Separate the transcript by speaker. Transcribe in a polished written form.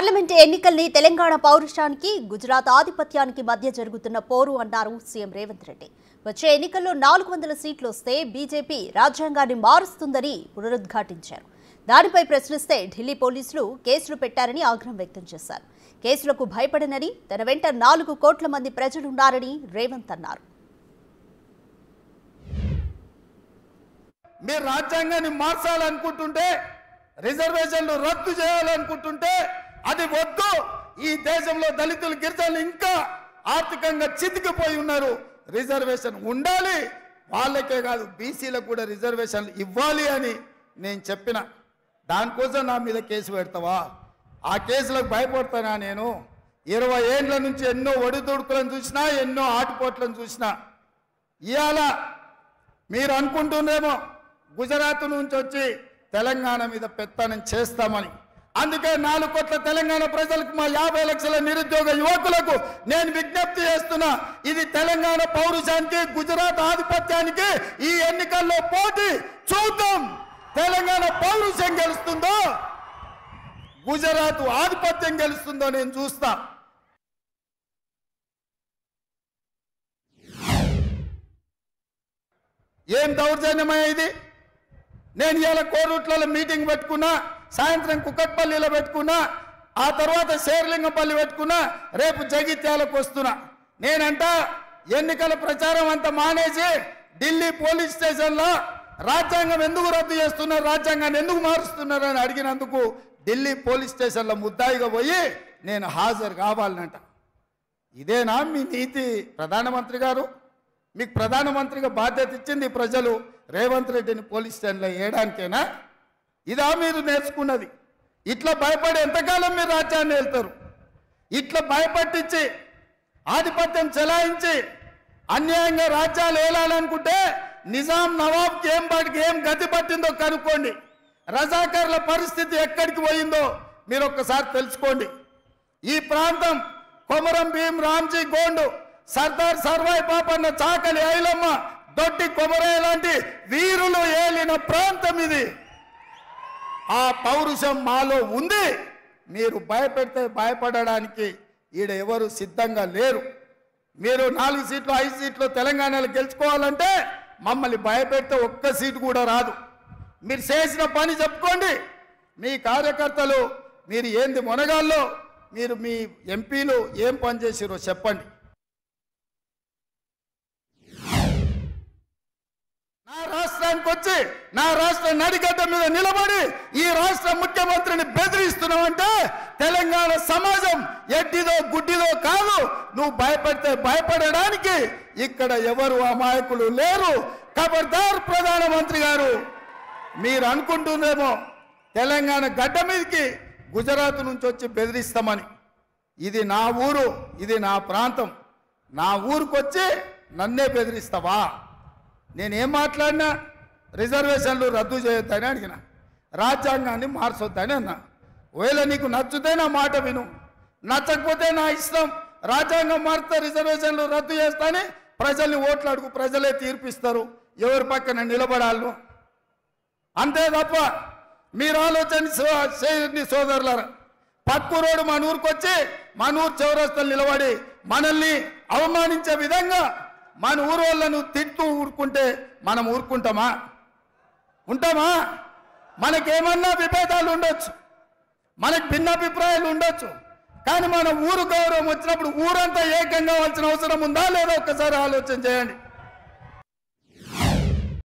Speaker 1: Parliament ఎన్నికల్ని తెలంగాణ పౌరుషానికి గుజరాత్ ఆధిపత్యానికి మధ్య జరుగుతున్న పోరు అన్నారు సీఎం రేవంత్ రెడ్డి. వచ్చే ఎన్నికల్లో 400 సీట్లు వస్తే బీజేపీ రాజ్యాంగాన్ని మారుస్తుందని పునరుద్ఘాటించారు. దానిపై ప్రశ్నిస్తే ఢిల్లీ పోలీసులు కేసులు పెట్టారని ఆగ్రహం వ్యక్తం చేశారు. కేసులకు భయపడనని, తన వెంట 4 కోట్ల మంది ప్రజలున్నారని రేవంత్ అన్నారు.
Speaker 2: మీరు రాజ్యాంగాన్ని మార్చాలనుకుంటుంటే, రిజర్వేషన్లు రద్దు చేయాలనుకుంటుంటే అది వద్దు. ఈ దేశంలో దళితులు, గిరిజనులు ఇంకా ఆర్థికంగా చితికిపోయి ఉన్నారు. రిజర్వేషన్ ఉండాలి, వాళ్ళకే కాదు బీసీలకు కూడా రిజర్వేషన్లు ఇవ్వాలి అని నేను చెప్పిన. దానికోసం నా మీద కేసు పెడతావా? ఆ కేసులకు భయపడతానా? నేను 20 ఏండ్ల నుంచి ఎన్నో ఒడిదుడుకులను చూసినా, ఎన్నో ఆటుపోట్లను చూసినా. ఇవాళ మీరు అనుకుంటున్నారేమో గుజరాత్ నుంచి వచ్చి తెలంగాణ మీద పెత్తనం చేస్తామని. అందుకే 4 కోట్ల తెలంగాణ ప్రజలకు, మా 50 లక్షల నిరుద్యోగ యువకులకు నేను విజ్ఞప్తి చేస్తున్నా. ఇది తెలంగాణ పౌరుషానికి, గుజరాత్ ఆధిపత్యానికి ఈ ఎన్నికల్లో పోటీ. చూద్దాం తెలంగాణ పౌరుషం గెలుస్తుందో, గుజరాత్ ఆధిపత్యం గెలుస్తుందో నేను చూస్తా. ఏం దౌర్జన్యమయ్యా ఇది? నేను ఇవాళ కోరుట్లలో మీటింగ్ పెట్టుకున్నా, సాయంత్రం కుక్కట్పల్లిలో పెట్టుకున్నా, ఆ తర్వాత శేర్లింగంపల్లి పెట్టుకున్నా, రేపు జగిత్యాలకు వస్తున్నా. నేనంట ఎన్నికల ప్రచారం అంతా మానేసి ఢిల్లీ పోలీస్ స్టేషన్లో రాజ్యాంగం ఎందుకు రద్దు చేస్తున్నారు, రాజ్యాంగాన్ని ఎందుకు మారుస్తున్నారు అని అడిగినందుకు ఢిల్లీ పోలీస్ స్టేషన్లో ముద్దాయిగా పోయి నేను హాజరు కావాలనంట. ఇదేనా మీ నీతి? ప్రధానమంత్రి గారు, మీకు ప్రధానమంత్రిగా బాధ్యత ఇచ్చింది ప్రజలు, రేవంత్ రెడ్డిని పోలీస్ స్టేషన్లో వేయడానికేనా? ఇదా మీరు నేర్చుకున్నది? ఇట్లా భయపడి ఎంతకాలం మీరు రాజ్యాన్ని వెళ్తారు? ఇట్లా భయపట్టించి ఆధిపత్యం చెలాయించి అన్యాయంగా రాజ్యాలు వేయాలనుకుంటే నిజాం నవాబ్కి ఏం గతి పట్టిందో కనుక్కోండి. రజాకర్ల పరిస్థితి ఎక్కడికి పోయిందో మీరు ఒక్కసారి తెలుసుకోండి. ఈ ప్రాంతం కొమరం భీం, రామ్జీ గోండు, సర్దార్ సర్వాయి పాపన్న, చాకలి ఐలమ్మ, దొడ్డి కొమరయ్య లాంటి వీరులు ఏలిన ప్రాంతం ఇది. ఆ పౌరుషం మాలో ఉంది. మీరు భయపెడితే భయపడడానికి ఈడ ఎవరు సిద్ధంగా లేరు. మీరు 4 సీట్లు 5 సీట్లు తెలంగాణలో గెలుచుకోవాలంటే మమ్మల్ని భయపెడితే ఒక్క సీటు కూడా రాదు. మీరు చేసిన పని చెప్పుకోండి. మీ కార్యకర్తలు మీరు ఏంది మొనగాల్లో, మీరు మీ ఎంపీలు ఏం పని చేసిరో చెప్పండి. నా రాష్ట్రానికి వచ్చి నా రాష్ట్ర నడిగడ్డ మీద నిలబడి ఈ రాష్ట్ర ముఖ్యమంత్రిని బెదిరిస్తున్నావంటే తెలంగాణ సమాజం ఎడ్డిదో గుడ్డిదో కాదు. నువ్వు భయపడితే భయపడడానికి ఇక్కడ ఎవరు అమాయకులు లేరు. ఖబర్దార్ ప్రధానమంత్రి గారు, మీరు అనుకుంటుందేమో తెలంగాణ గడ్డ మీదకి గుజరాత్ నుంచి వచ్చి బెదిరిస్తామని. ఇది నా ఊరు, ఇది నా ప్రాంతం. నా ఊరికి వచ్చి నన్నే బెదిరిస్తావా? నేనేం మాట్లాడినా రిజర్వేషన్లు రద్దు చేయొద్దని అడిగిన, రాజ్యాంగాన్ని మార్చొద్దని అన్నా. ఒకవేళ నీకు నచ్చితే నా మాట విను, నచ్చకపోతే నా ఇష్టం. రాజ్యాంగం మారితే రిజర్వేషన్లు రద్దు చేస్తానని ప్రజల్ని ఓట్లు అడుగు, ప్రజలే తీర్పిస్తారు ఎవరి పక్కన నిలబడాలను. అంతే తప్ప మీరు ఆలోచన చేయండి సోదరులారా. పక్కూరోడు మన ఊరికి వచ్చి మన ఊరు చౌరస్తలు నిలబడి మనల్ని అవమానించే విధంగా మన ఊరు వాళ్ళను తిట్టు ఊరుకుంటే మనం ఊరుకుంటామా? ఉంటామా? మనకేమన్నా విభేదాలు ఉండొచ్చు, మనకు భిన్నాభిప్రాయాలు ఉండొచ్చు, కానీ మన ఊరు గౌరవం వచ్చినప్పుడు ఊరంతా ఏకంగా కావాల్సిన అవసరం ఉందా లేదా ఒక్కసారి ఆలోచన చేయండి.